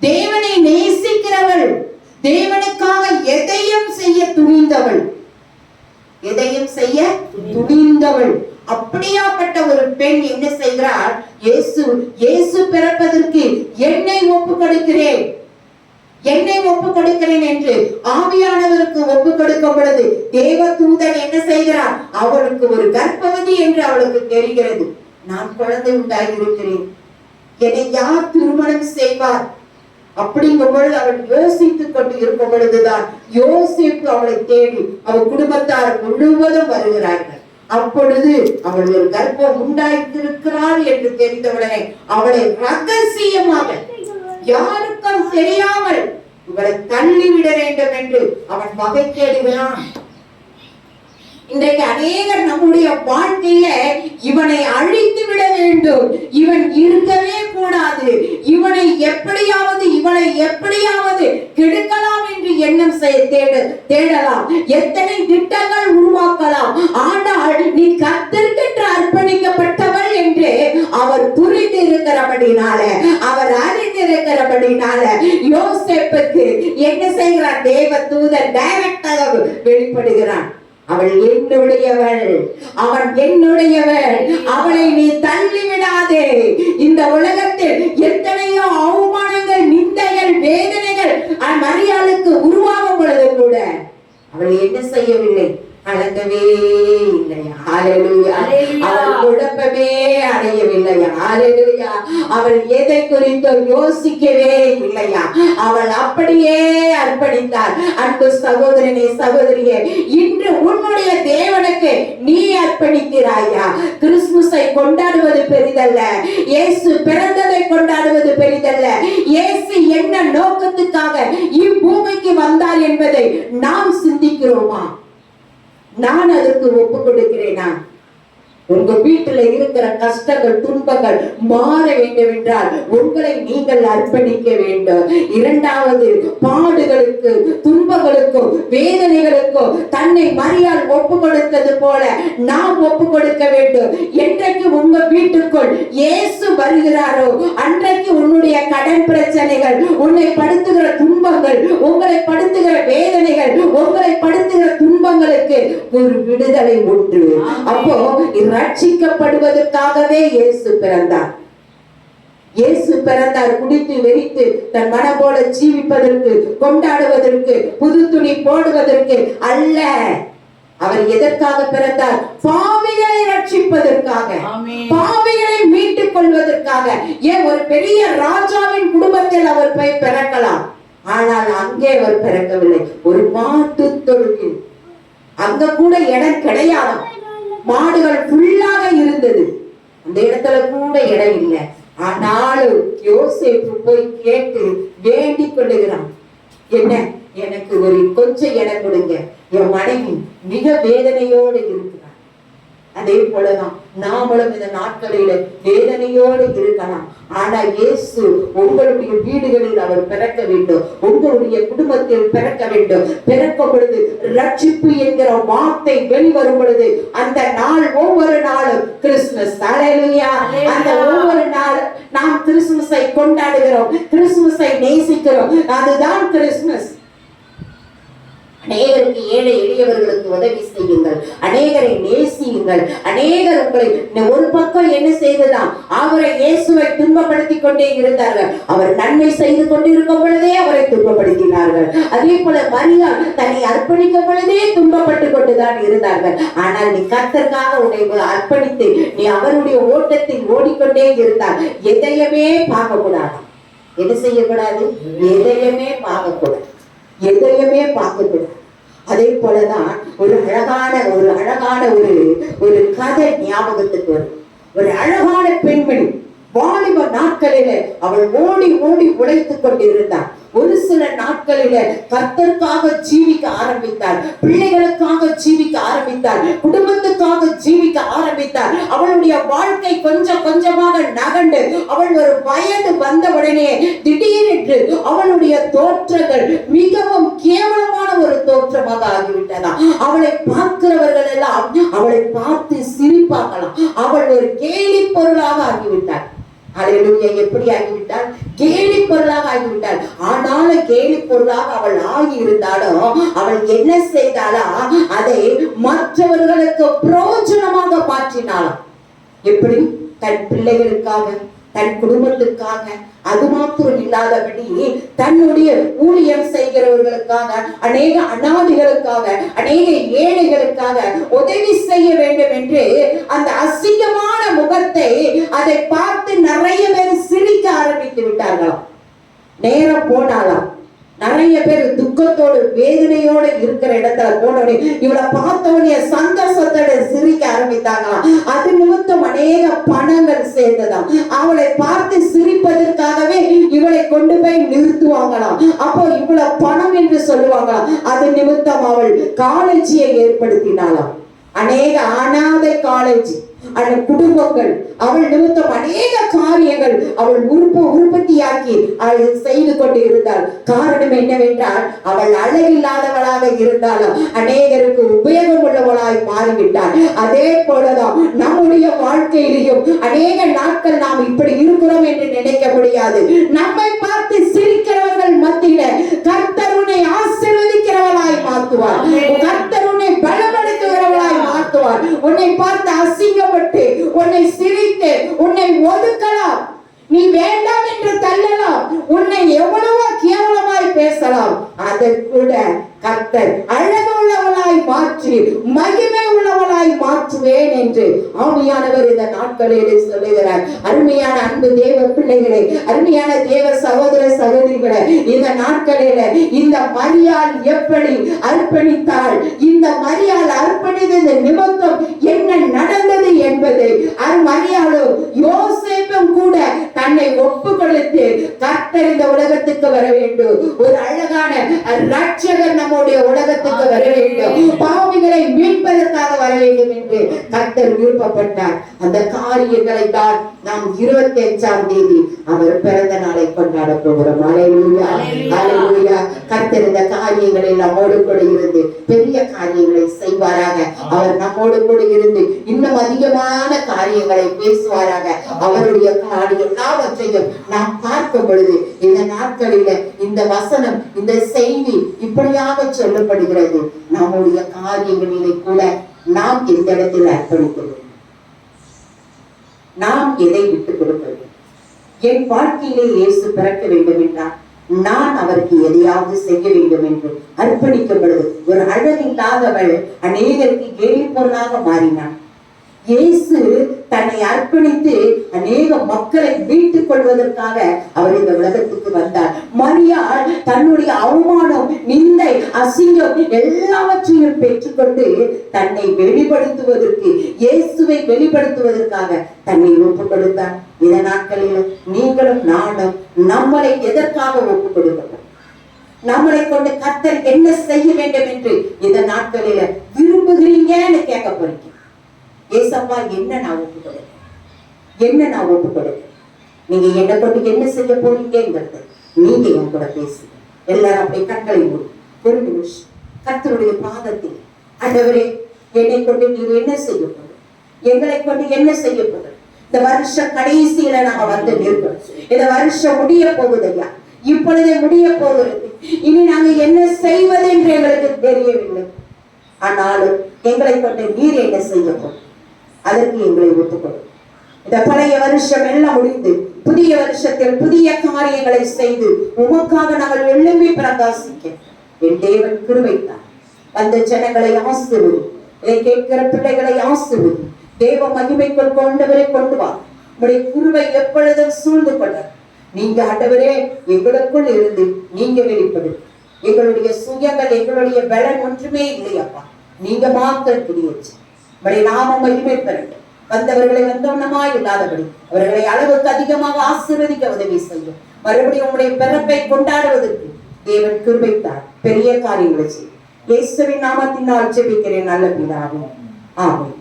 தேவனை நேசிக்கிறவள், தேவனுக்காக எதையும் செய்ய துணிந்தவள், எதையும் செய்ய துணிந்தவள். அப்படியாப்பட்ட ஒரு பெண் என்ன செய்கிறார்? இயேசு பிறப்பதற்கு என்னை ஒப்பு கொடுக்கிறேன், என்னை ஒப்பு கொடுக்கிறேன் என்று ஆவியானவருக்கு ஒப்பு கொடுக்கும் பொழுது தேவ தூதன் என்ன செய்கிறார்? அவளுக்கு ஒரு கர்ப்பவதி என்று அவளுக்கு தெரிகிறது. நான் குழந்தை உண்டாகி இருக்கிறேன், என்னை யார் திருமணம் செய்வார்? அப்படிங்கும் பொழுது அவள் யோசித்துக் கொண்டு இருக்கும் பொழுதுதான் யோசேப்பு அவளை தேடி அவள் குடும்பத்தார் முழுவதும் வருகிறார்கள். அப்பொழுது அவள் ஒரு கர்ப்பம் உண்டாயிருக்கிறாள் என்று தெரிந்தவுடனே அவளை ரகசியமாக யாருக்கும் தெரியாமல் இவரை தள்ளிவிட வேண்டும் என்று அவன் வகை தேடுகிறான். இன்றைக்கு அநேகர் நம்முடைய வாழ்க்கையில இவனை அழித்து விட வேண்டும், இவன் இருக்கவே கூடாது, இவனை எப்படியாவது இவனை எப்படியாவது கெடுக்கலாம் என்று எண்ணம் தேடலாம், எத்தனை திட்டங்கள் உருவாக்கலாம். ஆனால் நீ கர்த்தருக்கு அர்ப்பணிக்கப்பட்டவள் என்று அவர் புரிந்து இருக்கிறபடினால, அவர் அறிந்திருக்கிறபடினால யோசேப்புக்கு என்ன செய்கிறார்? தேவ தூதன் டைரக்டாக வெளிப்படுகிறான். அவள் என்னுடையவள், அவன் என்னுடையவள், அவளை நீ தள்ளிவிடாதே. இந்த உலகத்தில் எத்தனையோ அவமானங்கள், நிந்தைகள், வேதனைகள் மரியாளுக்கு உருவாகும் பொழுது கூட அவள் என்ன செய்யவில்லை? கலங்கவே இல்லையா? ஹல்லேலூயா. அவள் குழப்பமே அடையவில்லையா? ஹல்லேலூயா. அவள் எதை குறித்து யோசிக்கவே இல்லையா? அவள் அப்படியே அர்ப்பணித்தாள். அன்பு சகோதரனே, சகோதரியே, இன்று உன்னுடைய தேவனுக்கு நீ அர்ப்பணிக்கிறாயா? கிறிஸ்துமஸை கொண்டாடுவது பெரிதல்ல, இயேசு பிறந்ததை கொண்டாடுவது பெரிதல்ல. இயேசு என்ன நோக்கத்துக்காக இப்பூமிக்கு வந்தார் என்பதை நாம் சிந்திக்கிறோமா? நான் அதற்கு ஒப்பு கொடுக்கிறேனா? உங்க வீட்டுல இருக்கிற கஷ்டங்கள், துன்பங்கள் மாற வேண்டும் என்றால் உங்களை நீங்கள் அர்ப்பணிக்க வேண்டும். இரண்டாவது, பாடுகளுக்கு, துன்பங்களுக்கும், வேதனைகளுக்கும் தன்னை மரியாள் ஒப்பு கொடுத்தது போல நாம் ஒப்பு கொடுக்க வேண்டும். என்றைக்கு உங்க வீட்டுக்குள் இயேசு வருகிறாரோ அன்றைக்கு உன்னுடைய கடன் பிரச்சனைகள், உன்னை படுத்துகிற துன்பங்கள், உங்களை படுத்துகிற வேதனைகள், உங்களை படுத்துகிற துன்பங்களுக்கு ஒரு விடுதலை உண்டு. அப்போ ரட்சிக்கப்படுவதற்காகவே இயேசு பிறந்தார். இயேசு பிறந்தார் குடித்து வெறித்து தன் மனம் போல ஜீவிப்பதற்கு, கொண்டாடுவதற்கு, புது துணி போடுவதற்கு அல்ல. அவர் எதற்காக பிறந்தார்? பாவிகளை ரட்சிப்பதற்காக, பாவிகளை மீட்டுக் கொள்வதற்காக. ஏன் ஒரு பெரிய ராஜாவின் குடும்பத்தில் அவர் போய் பிறக்கலாம், ஆனால் அங்கே அவர் பிறக்கவில்லை. ஒரு மாட்டு தொழுகில், அங்க கூட இடம் கிடையாது, மாடுகள் ஃபுல்லாக இருந்தது, அந்த இடத்துல கூட இடம் இல்லை. ஆனாலும் யோசேப்பு போய் கேட்டு வேண்டிக் கொள்ளுகிறான். என்ன, எனக்கு ஒரு கொஞ்சம் இடம் கொடுங்க, என் மனைவி மிக வேதனையோடு இருக்கிறார். அதே போலதான் நாமளும் இந்த நாட்களில வேதனையோடு இருக்கலாம். ஆனா இயேசு உங்களுடைய வீடுகளில் அவர் பிறக்க வேண்டும், உங்களுடைய குடும்பத்தில் பிறக்க வேண்டும். பிறக்கும் பொழுது ரட்சிப்பு என்கிற வார்த்தை வெளிவரும் பொழுது அந்த நாள் ஒவ்வொரு நாளும் கிறிஸ்துமஸ். ஹல்லேலூயா. அந்த ஒவ்வொரு நாளும் நாம் கிறிஸ்துமஸை கொண்டாடுகிறோம், கிறிஸ்துமஸை நேசிக்கிறோம். அதுதான் கிறிஸ்துமஸ். அநேகருக்கு, ஏழை எளியவர்களுக்கு உதவி செய்யுங்கள், அநேகரை நேசியுங்கள். அநேகர் உங்களை ஒரு பக்கம் என்ன செய்ததாம்? அவரை இயேசுவை துன்பப்படுத்தி கொண்டே இருந்தார்கள். அவர் நன்மை செய்து கொண்டிருக்கும் பொழுதே அவரை துன்பப்படுத்தினார்கள். அதே போல மரியாள் தன்னை அர்ப்பணிக்கும் பொழுதே துன்பப்பட்டு கொண்டுதான் இருந்தார்கள். ஆனால் நீ கர்த்தருக்காக உன்னை அர்ப்பணித்து நீ அவருடைய ஓட்டத்தில் ஓடிக்கொண்டே இருந்தால் எதையுமே பார்க்க கூடாது. என்ன செய்யக்கூடாது? எதையுமே பார்க்க கூடாது, எதையுமே பார்க்கக்கூடாது. அதே போலதான் ஒரு அழகான ஒரு கதை ஞாபகத்துக்கு வரும். ஒரு அழகான பெண்மணி வாலிப நாட்களில அவள் ஓடி ஓடி உழைத்துக் கொண்டிருந்தாள். ஒரு சில நாட்களில கர்த்தருக்காக ஜீவிக்க ஆரம்பித்தாள், பிள்ளைகளுக்காக ஜீவிக்க ஆரம்பித்தாள், குடும்பத்துக்காக ஜீவிக்க ஆரம்பித்தாள். அவளுடைய வாழ்க்கை கொஞ்சம் கொஞ்சமாக நகண்டு அவள் ஒரு வயது வந்தவுடனே திடீரென்று அவளுடைய தோற்றங்கள் மிகவும் கேவலமான ஒரு தோற்றமாக ஆகிவிட்டதா. அவளை பார்க்கிறவர்கள் எல்லாம் அவளை பார்த்து சிரிப்பாக்கலாம். அவள் ஒரு கேலி பொருளாக ஆகிவிட்டாள். அல்லேலூயா. எப்படி ஆகிவிட்டாள்? கேலி பொருளாக ஆகிவிட்டாள். ஆனாலும் கேலி பொருளாக அவள் ஆகி இருந்தாலும் அவள் என்ன செய்தாளா? அதை மற்றவர்களுக்கு பிரயோஜனமாக மாற்றினாளாம். எப்படி? தன் பிள்ளைகளுக்காக, தன் குடும்பத்துக்காக, அது மாத்திரம் இல்லாதபடி தன்னுடைய ஊழியம் செய்கிறவர்களுக்காக, அநேக அனாதைகளுக்காக, அநேக ஏழைகளுக்காக உதவி செய்ய வேண்டும் என்று அந்த அசிங்கமான முகத்தை அதை பார்த்து நிறைய பேர் சிரிக்க ஆரம்பித்து விட்டார்களாம். நேரம் போனாலாம் நிறைய பேர் துக்கத்தோடு வேதனையோடு இருக்கிற இடத்துல போனோடனே இவளை பார்த்தவனே சந்தோஷத்தோட சிரிக்க ஆரம்பித்தாங்களாம். அது நிமித்தம் அநேக பணங்கள் சேர்ந்ததாம். அவளை பார்த்து சிரிப்பதற்காகவே இவளை கொண்டு போய் நிறுத்துவாங்களாம். அப்போ இவ்வளவு பணம் என்று சொல்லுவாங்களாம். அது நிமித்தம் அவள் காலேஜியை ஏற்படுத்தினாளாம். அநேக அனாதை காலேஜ், அந்த குடும்பங்கள் அவள் நிமித்தம் அநேக காரியங்கள் அவள் உற்பத்தியாக்கி செய்து கொண்டு இருந்தாள். காரணம் என்னவென்றால் அவள் அழகில்லாதவளாக இருந்தாலும் அநேகருக்கு உபயோகம் உள்ளவளாய் மாறிவிட்டாள். அதே போலதான் நம்முடைய வாழ்க்கையிலையும் அநேக நாட்கள் நாம் இப்படி இருக்கிறோம் என்று நினைக்க முடியாது. நம்மை பார்த்து சிரிக்கிறவர்கள் மத்தியில கர்த்தர் உன்னை ஆசீர்வதிக்கிறவளாய் மாற்றுவார். கர்த்தர் உன்னை பலப்படுத்துகிறவளாய் மாற்றுவார். உன்னை பார்த்து அசிங்கப்பட்டு, உன்னை சிரித்து, உன்னை ஒதுக்கலாம், நீ வேண்டாம் என்று தள்ளலாம், உன்னை எவ்வளவோ கேவலமாய் பேசலாம். அதை கூட கர்த்தர் அழகு உள்ளவளாய் மாற்றி மகிமை உள்ளவளாய் மாற்றுவேன் என்று ஆவியானவர் இந்த நாட்களிலே சொல்லுகிறார். அருமையான அன்பு தேவ பிள்ளைகளே, அருமையான தேவ சகோதர சகோதரிகளே, இந்த நாட்களில இந்த மரியாள் எப்படி அர்ப்பணித்தாள், இந்த மரியாள் அர்ப்பணித்தது நிமித்தம் என்ன நடந்தது என்பது, மரியாளும் யோசேப்பும் கூட தன்னை ஒப்பு கொடுத்து கர்த்தர் இந்த உலகத்துக்கு வர வேண்டும், ஒரு அழகான ரட்சகர் நம்முடைய உலகத்துக்கு வர வேண்டும், பாவிகளை மீட்பதற்காக வர வேண்டும் என்று கர்த்தர் விருப்பப்பட்டார். அந்த காரியங்களை தான் நாம் 25ஆம் தேதி அவர் பிறந்த நாளை கொண்டாட போகிறோம். அல்லேலூயா, அல்லேலூயா. கர்த்தர் இந்த காரியங்களை நம்மோடு கூட இருந்து பெரிய காரியங்களை செய்வாராக. அவர் நம்மோடு கூட இருந்து இன்னும் அதிகமான காரியங்களை பேசுவாராக. அவருடைய காரியம் எல்லாவற்றையும் நாம் பார்க்கும் பொழுது இந்த நாட்களில இந்த வசனம், இந்த செய்தி இப்படியாக சொல்லப்படுகிறது. நம்முடைய காரியங்களிலே கூட நாம் எந்த இடத்தில் அர்ப்பணிக்கிறோம், நாம் எதை விட்டுக் கொடுக்கிறோம். என் வாழ்க்கையிலே இயேசு பிறக்க வேண்டும் என்றால் நான் அவருக்கு எதையாவது செய்ய வேண்டும் என்று அர்ப்பணிக்கும் பொழுது ஒரு அழகில்லாதவள் அநேகருக்கு கேலி பொருளாக மாறினான். இயேசு தன்னை அர்ப்பணித்து அநேக மக்களை மீட்டுக் கொள்வதற்காக அவர் இந்த உலகத்துக்கு வந்தார். மரியாள் தன்னுடைய அவமானம், நிந்தை, அசிங்கம் எல்லாவற்றையும் பெற்றுக்கொண்டு தன்னை வெளிப்படுத்துவதற்கு, இயேசுவை வெளிப்படுத்துவதற்காக தன்னை ஒப்புக் கொடுத்தார். இந்த நாட்களில் நீங்களும் நானும் நம்மளை எதற்காக ஒப்புக் கொடுக்கிறோம்? நம்மளை கொண்டு கர்த்தர் என்ன செய்ய வேண்டும் என்று இந்த நாட்களில விரும்புகிறீங்கன்னு கேட்க போறீங்க. ஏசப்பா, என்ன நான் ஒப்பு கொடுக்கிறேன், என்ன நான் ஒப்பு கொடுக்கிறேன், நீங்க என்ன கொண்டு என்ன செய்ய போறீங்கிறது நீங்க என் கூட பேசுங்க. எல்லாரும் அப்படியே கண்களை மூடி ஒரு நிமிஷம் கர்த்தருடைய பாதத்தில், ஆண்டவரே, என்னை கொண்டு நீங்க என்ன செய்ய போறோம், எங்களை கொண்டு என்ன செய்ய போறோம். இந்த வருஷ கடைசியில நாங்க வந்து நிற்போம். இந்த வருஷம் முடிய போகுது ஐயா, இப்பொழுதே முடிய போகிறது. இனி நாங்க என்ன செய்வது என்று எங்களுக்கு தெரியவில்லை. ஆனாலும் எங்களை கொண்டு நீர் என்ன செய்ய போறோம், அதற்கு எங்களை ஒப்புக்கொள்ளும். இந்த பழைய வருஷம் எல்லாம் முடிந்து புதிய வருஷத்தில் புதிய காரியங்களை செய்து உமக்காக நாங்கள் எழும்பி பிரகாசிக்க என் தேவன் கிருபைத்தார். அந்த ஜனங்களை ஆசீர்வதி, இதை கேட்கிற பிள்ளைகளை ஆசீர்வதி, தேவ மகிமைக்குள் கொண்டவரை கொண்டு வா. உங்களுடைய கிருபை எப்பொழுதும் சூழ்ந்து கொள்ள நீங்க ஆண்டவரே எங்களுக்குள் இருந்து நீங்க வெளிப்படு. எங்களுடைய சுயங்கள், எங்களுடைய பலன் ஒன்றுமே இல்லையப்பா, நீங்க மாத்திரம் கிரியிச்சு நாம மகிமை பெறட்டும். வந்தவர்களை வந்தவண்ணமாய் இல்லாதபடி அவர்களை அளவுக்கு அதிகமாக ஆசீர்வதிக்க உதவி செய்யும். மறுபடியும் உங்களுடைய பிறப்பை கொண்டாடுவதற்கு தேவன் கிருபைத்தார். பெரிய காரியங்களை செய்யும். இயேசுவின் நாமத்தினால் ஜெபிக்கிறேன் நல்ல பிதாவே, ஆமென்.